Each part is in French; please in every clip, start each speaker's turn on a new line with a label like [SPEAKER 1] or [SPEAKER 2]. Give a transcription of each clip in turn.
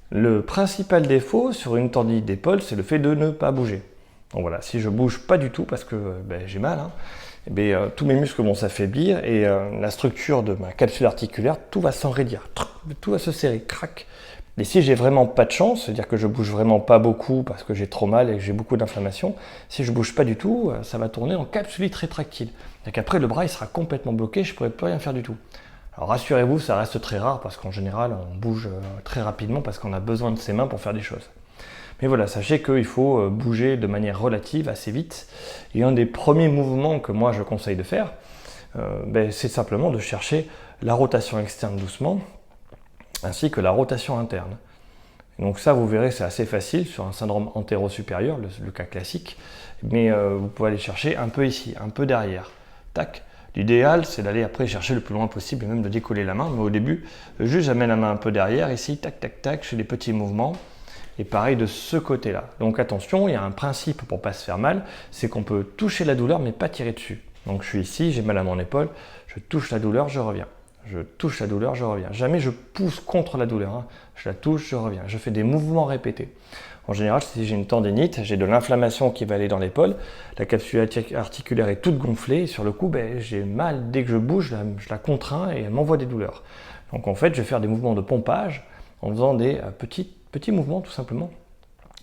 [SPEAKER 1] Le principal défaut sur une tendinite d'épaule, c'est le fait de ne pas bouger. Donc voilà, si je bouge pas du tout parce que j'ai mal, hein, tous mes muscles vont s'affaiblir et la structure de ma capsule articulaire, tout va s'enraidir, tout va se serrer, crac. Et si j'ai vraiment pas de chance, c'est-à-dire que je bouge vraiment pas beaucoup parce que j'ai trop mal et que j'ai beaucoup d'inflammation, si je bouge pas du tout, ça va tourner en capsulite rétractile. Donc après le bras il sera complètement bloqué, je pourrai plus rien faire du tout. Alors rassurez-vous, ça reste très rare parce qu'en général on bouge très rapidement parce qu'on a besoin de ses mains pour faire des choses. Mais voilà, sachez qu'il faut bouger de manière relative, assez vite. Et un des premiers mouvements que moi je conseille de faire, c'est simplement de chercher la rotation externe doucement, ainsi que la rotation interne. Et donc ça, vous verrez, c'est assez facile sur un syndrome antéro-supérieur, le cas classique, mais vous pouvez aller chercher un peu ici, un peu derrière. Tac. L'idéal, c'est d'aller après chercher le plus loin possible et même de décoller la main, mais au début, juste j'amène la main un peu derrière, ici, tac, tac, tac, je fais des petits mouvements. Et pareil de ce côté-là. Donc attention, il y a un principe pour ne pas se faire mal, c'est qu'on peut toucher la douleur mais pas tirer dessus. Donc je suis ici, j'ai mal à mon épaule, je touche la douleur, je reviens. Je touche la douleur, je reviens. Jamais je pousse contre la douleur, hein. Je la touche, je reviens. Je fais des mouvements répétés. En général, si j'ai une tendinite, j'ai de l'inflammation qui va aller dans l'épaule, la capsule articulaire est toute gonflée, et sur le coup, j'ai mal. Dès que je bouge, je la contrains et elle m'envoie des douleurs. Donc en fait, je vais faire des mouvements de pompage en faisant des petits mouvements tout simplement.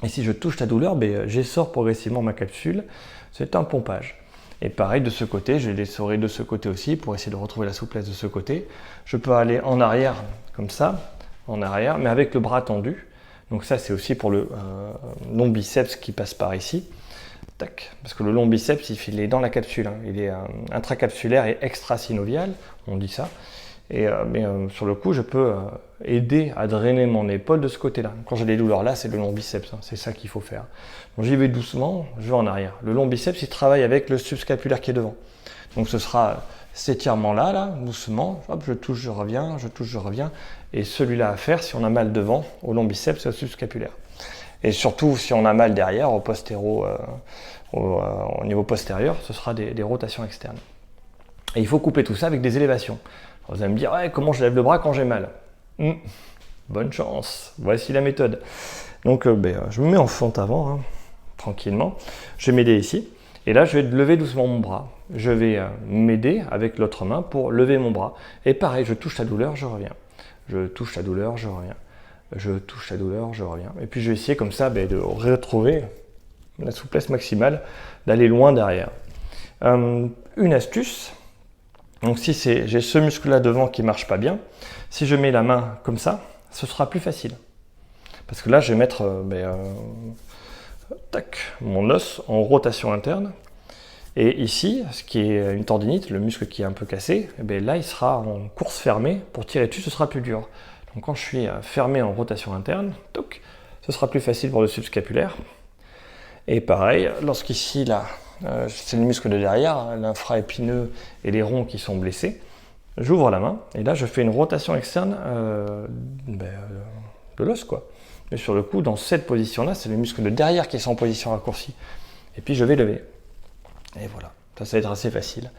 [SPEAKER 1] Et si je touche la douleur, j'essore progressivement ma capsule. C'est un pompage. Et pareil de ce côté, je vais l'essorer de ce côté aussi pour essayer de retrouver la souplesse de ce côté. Je peux aller en arrière comme ça, en arrière, mais avec le bras tendu. Donc ça c'est aussi pour le long biceps qui passe par ici. Tac. Parce que le long biceps il est dans la capsule, hein. Il est intracapsulaire et extrasynovial, on dit ça. Mais sur le coup, je peux aider à drainer mon épaule de ce côté-là. Quand j'ai des douleurs là, c'est le long biceps, hein, c'est ça qu'il faut faire. Donc j'y vais doucement, je vais en arrière. Le long biceps, il travaille avec le subscapulaire qui est devant. Donc ce sera cet étirement-là, là, doucement, hop, je touche, je reviens, je touche, je reviens. Et celui-là à faire, si on a mal devant, au long biceps et au subscapulaire. Et surtout, si on a mal derrière, au niveau postérieur, ce sera des rotations externes. Et il faut couper tout ça avec des élévations. Vous allez me dire, ouais, comment je lève le bras quand j'ai mal? Bonne chance, voici la méthode. Donc je me mets en fente avant, hein, tranquillement. Je vais m'aider ici. Et là, je vais lever doucement mon bras. Je vais m'aider avec l'autre main pour lever mon bras. Et pareil, je touche la douleur, je reviens. Je touche la douleur, je reviens. Je touche la douleur, je reviens. Et puis je vais essayer comme ça de retrouver la souplesse maximale, d'aller loin derrière. Une astuce. Donc si j'ai ce muscle-là devant qui ne marche pas bien, si je mets la main comme ça, ce sera plus facile. Parce que là, je vais mettre mon os en rotation interne. Et ici, ce qui est une tendinite, le muscle qui est un peu cassé, là, il sera en course fermée. Pour tirer dessus, ce sera plus dur. Donc quand je suis fermé en rotation interne, ce sera plus facile pour le subscapulaire. Et pareil, lorsqu'ici, là, c'est le muscle de derrière, l'infraépineux et les ronds qui sont blessés. J'ouvre la main et là je fais une rotation externe de l'os, quoi. Et sur le coup, dans cette position-là, c'est le muscle de derrière qui est en position raccourcie. Et puis je vais lever. Et voilà, ça va être assez facile.